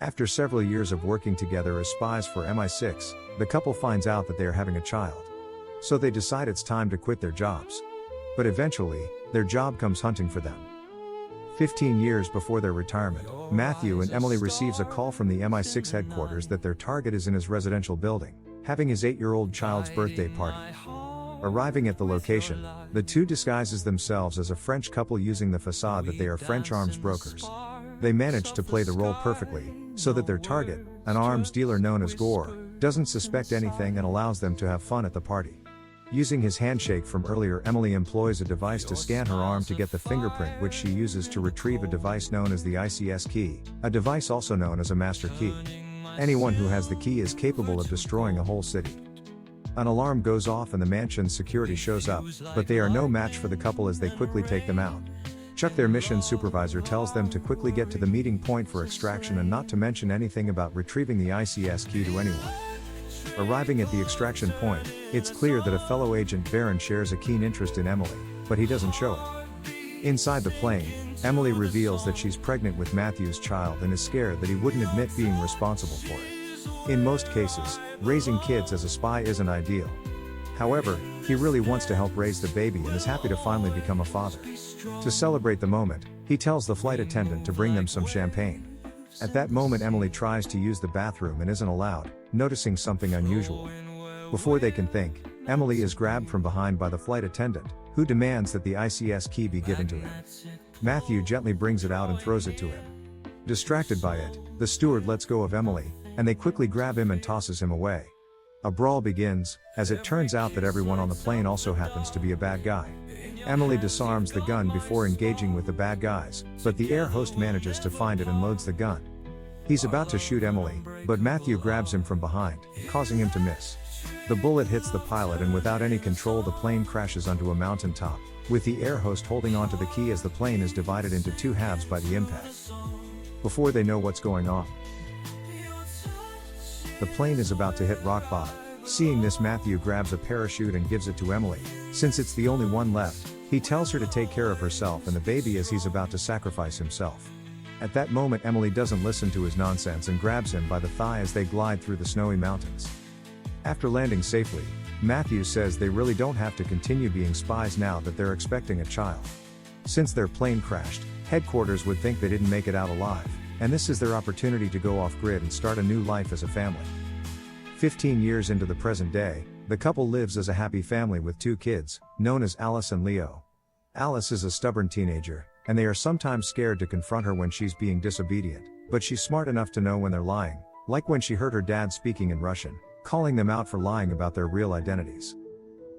After several years of working together as spies for MI6, the couple finds out that they are having a child. So they decide it's time to quit their jobs. But eventually, their job comes hunting for them. 15 years before their retirement, Matthew and Emily receives a call from the MI6 headquarters that their target is in his residential building, having his 8-year-old child's birthday party. Arriving at the location, the two disguises themselves as a French couple using the facade that they are French arms brokers. They manage to play the role perfectly, so that their target, an arms dealer known as Gore, doesn't suspect anything and allows them to have fun at the party. Using his handshake from earlier, Emily employs a device to scan her arm to get the fingerprint, which she uses to retrieve a device known as the ICS key, a device also known as a master key. Anyone who has the key is capable of destroying a whole city. An alarm goes off and the mansion's security shows up, but they are no match for the couple as they quickly take them out. Chuck, their mission supervisor, tells them to quickly get to the meeting point for extraction and not to mention anything about retrieving the ICS key to anyone. Arriving at the extraction point, it's clear that a fellow agent, Baron, shares a keen interest in Emily, but he doesn't show it. Inside the plane, Emily reveals that she's pregnant with Matthew's child and is scared that he wouldn't admit being responsible for it. In most cases, raising kids as a spy isn't ideal. However, he really wants to help raise the baby and is happy to finally become a father. To celebrate the moment, he tells the flight attendant to bring them some champagne. At that moment, Emily tries to use the bathroom and isn't allowed, noticing something unusual. Before they can think, Emily is grabbed from behind by the flight attendant, who demands that the ICS key be given to him. Matthew gently brings it out and throws it to him. Distracted by it, the steward lets go of Emily, and they quickly grab him and tosses him away. A brawl begins, as it turns out that everyone on the plane also happens to be a bad guy. Emily disarms the gun before engaging with the bad guys, but the air host manages to find it and loads the gun. He's about to shoot Emily, but Matthew grabs him from behind, causing him to miss. The bullet hits the pilot and without any control the plane crashes onto a mountaintop, with the air host holding onto the key as the plane is divided into two halves by the impact. Before they know what's going on, the plane is about to hit rock bottom. Seeing this, Matthew grabs a parachute and gives it to Emily. Since it's the only one left, he tells her to take care of herself and the baby as he's about to sacrifice himself. At that moment, Emily doesn't listen to his nonsense and grabs him by the thigh as they glide through the snowy mountains. After landing safely, Matthew says they really don't have to continue being spies now that they're expecting a child. Since their plane crashed, headquarters would think they didn't make it out alive, and this is their opportunity to go off-grid and start a new life as a family. 15 years into the present day, the couple lives as a happy family with 2 kids, known as Alice and Leo. Alice is a stubborn teenager, and they are sometimes scared to confront her when she's being disobedient, but she's smart enough to know when they're lying, like when she heard her dad speaking in Russian, calling them out for lying about their real identities.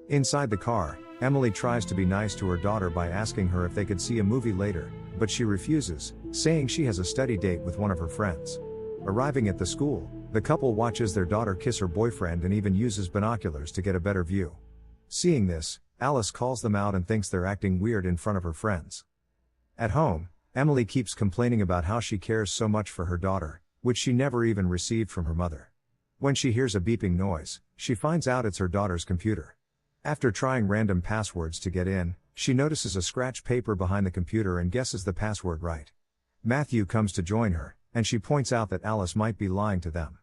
Inside the car, Emily tries to be nice to her daughter by asking her if they could see a movie later, but she refuses, saying she has a study date with one of her friends. Arriving at the school, the couple watches their daughter kiss her boyfriend and even uses binoculars to get a better view. Seeing this, Alice calls them out and thinks they're acting weird in front of her friends. At home, Emily keeps complaining about how she cares so much for her daughter, which she never even received from her mother. When she hears a beeping noise, she finds out it's her daughter's computer. After trying random passwords to get in, she notices a scratch paper behind the computer and guesses the password right. Matthew comes to join her, and she points out that Alice might be lying to them.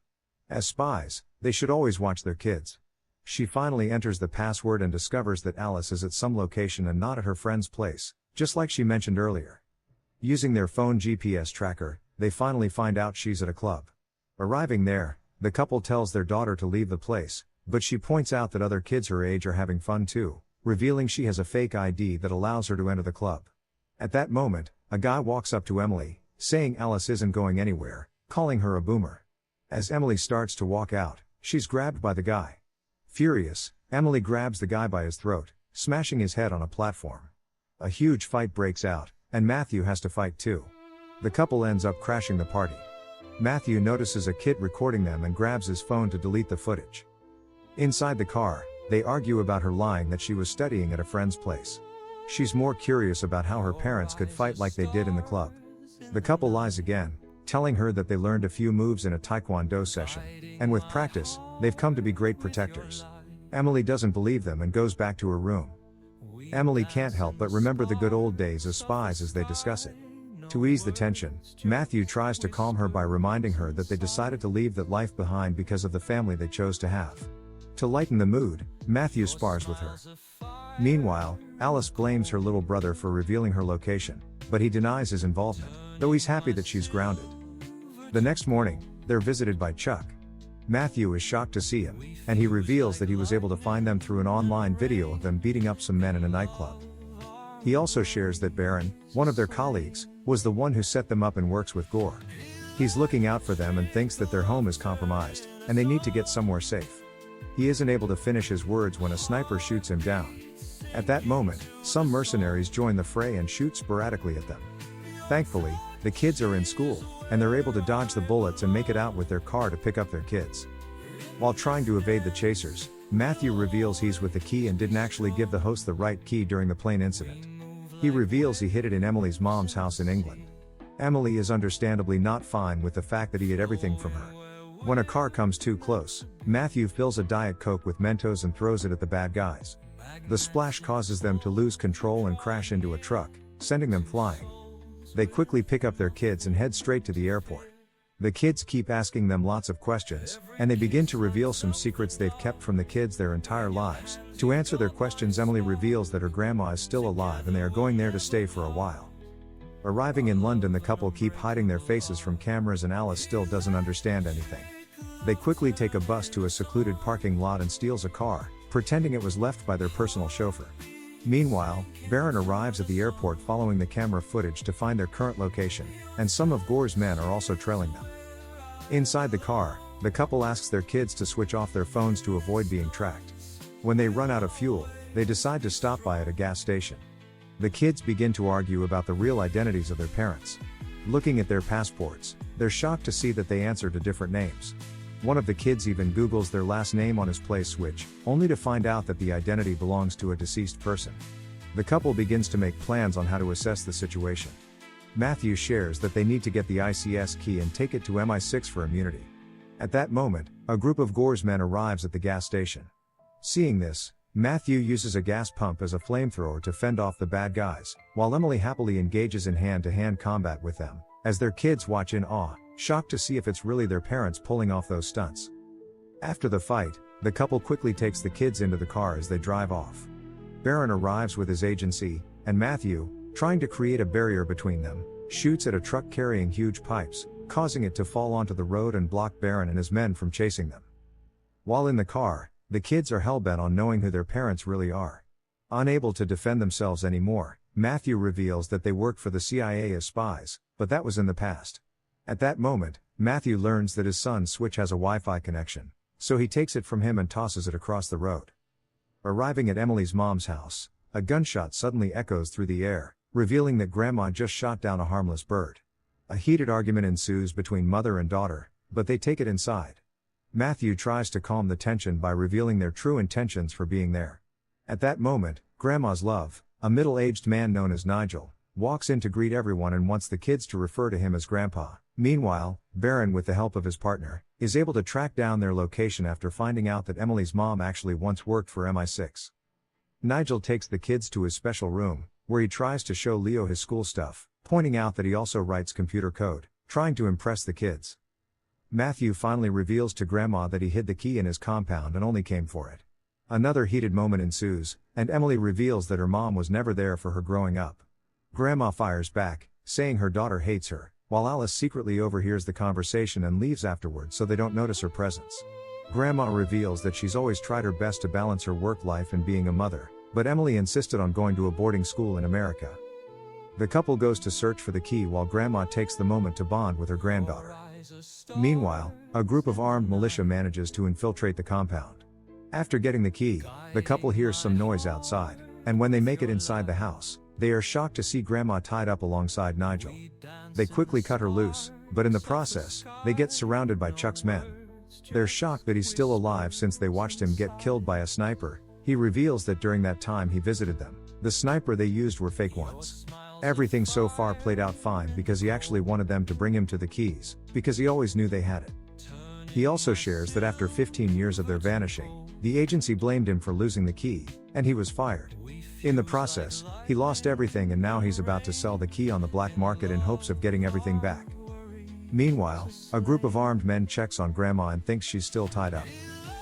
As spies, they should always watch their kids. She finally enters the password and discovers that Alice is at some location and not at her friend's place, just like she mentioned earlier. Using their phone GPS tracker, they finally find out she's at a club. Arriving there, the couple tells their daughter to leave the place, but she points out that other kids her age are having fun too, revealing she has a fake ID that allows her to enter the club. At that moment, a guy walks up to Emily, saying Alice isn't going anywhere, calling her a boomer. As Emily starts to walk out, she's grabbed by the guy. Furious, Emily grabs the guy by his throat, smashing his head on a platform. A huge fight breaks out, and Matthew has to fight too. The couple ends up crashing the party. Matthew notices a kid recording them and grabs his phone to delete the footage. Inside the car, they argue about her lying that she was studying at a friend's place. She's more curious about how her parents could fight like they did in the club. The couple lies again, telling her that they learned a few moves in a taekwondo session, and with practice, they've come to be great protectors. Emily doesn't believe them and goes back to her room. Emily can't help but remember the good old days as spies as they discuss it. To ease the tension, Matthew tries to calm her by reminding her that they decided to leave that life behind because of the family they chose to have. To lighten the mood, Matthew spars with her. Meanwhile, Alice blames her little brother for revealing her location, but he denies his involvement, though he's happy that she's grounded. The next morning, they're visited by Chuck. Matthew is shocked to see him, and he reveals that he was able to find them through an online video of them beating up some men in a nightclub. He also shares that Baron, one of their colleagues, was the one who set them up and works with Gore. He's looking out for them and thinks that their home is compromised, and they need to get somewhere safe. He isn't able to finish his words when a sniper shoots him down. At that moment, some mercenaries join the fray and shoot sporadically at them. Thankfully, the kids are in school, and they're able to dodge the bullets and make it out with their car to pick up their kids. While trying to evade the chasers, Matthew reveals he's with the key and didn't actually give the host the right key during the plane incident. He reveals he hid it in Emily's mom's house in England. Emily is understandably not fine with the fact that he hid everything from her. When a car comes too close, Matthew fills a Diet Coke with Mentos and throws it at the bad guys. The splash causes them to lose control and crash into a truck, sending them flying. They quickly pick up their kids and head straight to the airport. The kids keep asking them lots of questions, and they begin to reveal some secrets they've kept from the kids their entire lives. To answer their questions, Emily reveals that her grandma is still alive and they are going there to stay for a while. Arriving in London, the couple keep hiding their faces from cameras and Alice still doesn't understand anything. They quickly take a bus to a secluded parking lot and steals a car, pretending it was left by their personal chauffeur. Meanwhile, Baron arrives at the airport following the camera footage to find their current location, and some of Gore's men are also trailing them. Inside the car, the couple asks their kids to switch off their phones to avoid being tracked. When they run out of fuel, they decide to stop by at a gas station. The kids begin to argue about the real identities of their parents. Looking at their passports, they're shocked to see that they answer to different names. One of the kids even Googles their last name on his place switch, only to find out that the identity belongs to a deceased person. The couple begins to make plans on how to assess the situation. Matthew shares that they need to get the ICS key and take it to MI6 for immunity. At that moment, a group of Gore's men arrives at the gas station. Seeing this, Matthew uses a gas pump as a flamethrower to fend off the bad guys, while Emily happily engages in hand-to-hand combat with them, as their kids watch in awe, shocked to see if it's really their parents pulling off those stunts. After the fight, the couple quickly takes the kids into the car as they drive off. Baron arrives with his agency, and Matthew, trying to create a barrier between them, shoots at a truck carrying huge pipes, causing it to fall onto the road and block Baron and his men from chasing them. While in the car, the kids are hellbent on knowing who their parents really are. Unable to defend themselves anymore, Matthew reveals that they work for the CIA as spies, but that was in the past. At that moment, Matthew learns that his son's switch has a Wi-Fi connection, so he takes it from him and tosses it across the road. Arriving at Emily's mom's house, a gunshot suddenly echoes through the air, revealing that Grandma just shot down a harmless bird. A heated argument ensues between mother and daughter, but they take it inside. Matthew tries to calm the tension by revealing their true intentions for being there. At that moment, Grandma's love, a middle-aged man known as Nigel, walks in to greet everyone and wants the kids to refer to him as Grandpa. Meanwhile, Baron, with the help of his partner, is able to track down their location after finding out that Emily's mom actually once worked for MI6. Nigel takes the kids to his special room, where he tries to show Leo his school stuff, pointing out that he also writes computer code, trying to impress the kids. Matthew finally reveals to Grandma that he hid the key in his compound and only came for it. Another heated moment ensues, and Emily reveals that her mom was never there for her growing up. Grandma fires back, saying her daughter hates her, while Alice secretly overhears the conversation and leaves afterwards so they don't notice her presence. Grandma reveals that she's always tried her best to balance her work life and being a mother, but Emily insisted on going to a boarding school in America. The couple goes to search for the key while Grandma takes the moment to bond with her granddaughter. Meanwhile, a group of armed militia manages to infiltrate the compound. After getting the key, the couple hears some noise outside, and when they make it inside the house, they are shocked to see Grandma tied up alongside Nigel. They quickly cut her loose, but in the process, they get surrounded by Chuck's men. They're shocked that he's still alive since they watched him get killed by a sniper. He reveals that during that time he visited them. The sniper they used were fake ones. Everything so far played out fine because he actually wanted them to bring him to the keys, because he always knew they had it. He also shares that after 15 years of their vanishing, the agency blamed him for losing the key, and he was fired. In the process, he lost everything and now he's about to sell the key on the black market in hopes of getting everything back. Meanwhile, a group of armed men checks on Grandma and thinks she's still tied up.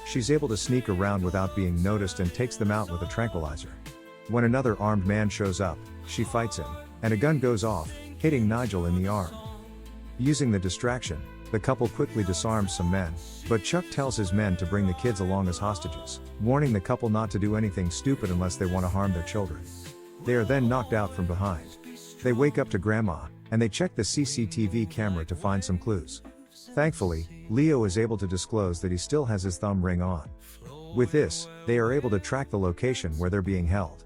She's able to sneak around without being noticed and takes them out with a tranquilizer. When another armed man shows up, she fights him, and a gun goes off, hitting Nigel in the arm. Using the distraction, the couple quickly disarms some men, but Chuck tells his men to bring the kids along as hostages, warning the couple not to do anything stupid unless they want to harm their children. They are then knocked out from behind. They wake up to Grandma, and they check the CCTV camera to find some clues. Thankfully, Leo is able to disclose that he still has his thumb ring on. With this, they are able to track the location where they're being held.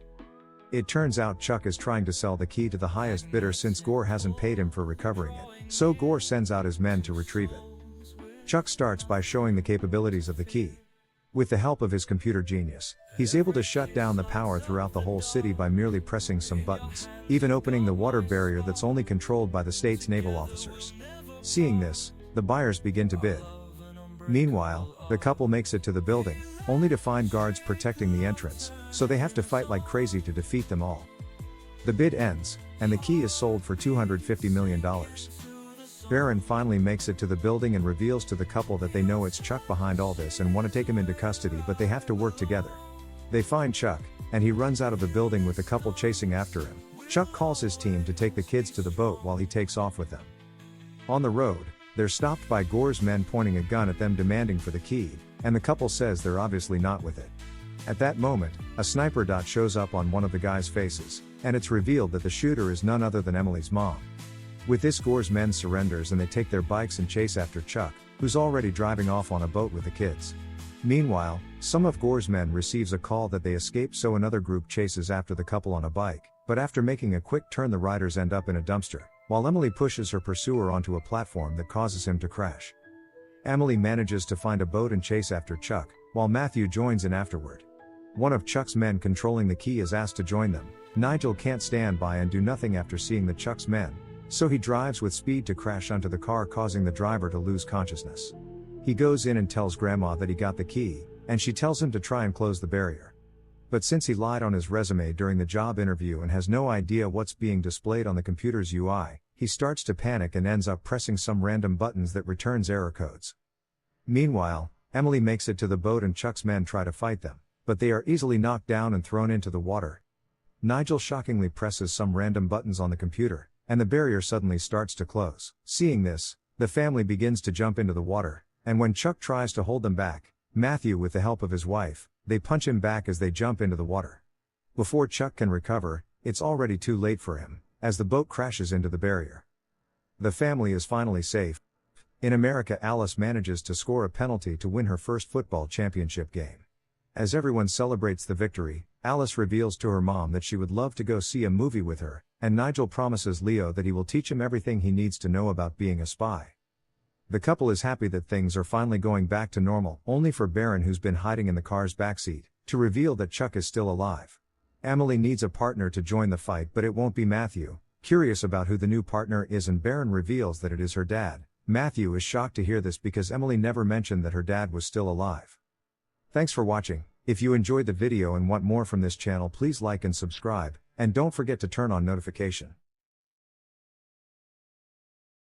It turns out Chuck is trying to sell the key to the highest bidder since Gore hasn't paid him for recovering it, so Gore sends out his men to retrieve it. Chuck starts by showing the capabilities of the key. With the help of his computer genius, he's able to shut down the power throughout the whole city by merely pressing some buttons, even opening the water barrier that's only controlled by the state's naval officers. Seeing this, the buyers begin to bid. Meanwhile, the couple makes it to the building, only to find guards protecting the entrance, so they have to fight like crazy to defeat them all. The bid ends, and the key is sold for $250 million. Baron finally makes it to the building and reveals to the couple that they know it's Chuck behind all this and want to take him into custody, but they have to work together. They find Chuck, and he runs out of the building with the couple chasing after him. Chuck calls his team to take the kids to the boat while he takes off with them. On the road, they're stopped by Gore's men pointing a gun at them demanding for the key, and the couple says they're obviously not with it. At that moment, a sniper dot shows up on one of the guys' faces, and it's revealed that the shooter is none other than Emily's mom. With this, Gore's men surrenders and they take their bikes and chase after Chuck, who's already driving off on a boat with the kids. Meanwhile, some of Gore's men receives a call that they escaped, so another group chases after the couple on a bike, but after making a quick turn the riders end up in a dumpster, while Emily pushes her pursuer onto a platform that causes him to crash. Emily manages to find a boat and chase after Chuck, while Matthew joins in afterward. One of Chuck's men controlling the key is asked to join them. Nigel can't stand by and do nothing after seeing the Chuck's men, so he drives with speed to crash onto the car, causing the driver to lose consciousness. He goes in and tells Grandma that he got the key, and she tells him to try and close the barrier. But since he lied on his resume during the job interview and has no idea what's being displayed on the computer's UI, he starts to panic and ends up pressing some random buttons that returns error codes. Meanwhile, Emily makes it to the boat and Chuck's men try to fight them, but they are easily knocked down and thrown into the water. Nigel shockingly presses some random buttons on the computer, and the barrier suddenly starts to close. Seeing this, the family begins to jump into the water, and when Chuck tries to hold them back, Matthew, with the help of his wife, they punch him back as they jump into the water. Before Chuck can recover, it's already too late for him, as the boat crashes into the barrier. The family is finally safe. In America, Alice manages to score a penalty to win her first football championship game. As everyone celebrates the victory, Alice reveals to her mom that she would love to go see a movie with her, and Nigel promises Leo that he will teach him everything he needs to know about being a spy. The couple is happy that things are finally going back to normal, only for Baron, who's been hiding in the car's backseat, to reveal that Chuck is still alive. Emily needs a partner to join the fight, but it won't be Matthew. Curious about who the new partner is, and Baron reveals that it is her dad. Matthew is shocked to hear this because Emily never mentioned that her dad was still alive. Thanks for watching. If you enjoyed the video and want more from this channel, please like and subscribe, and don't forget to turn on notification.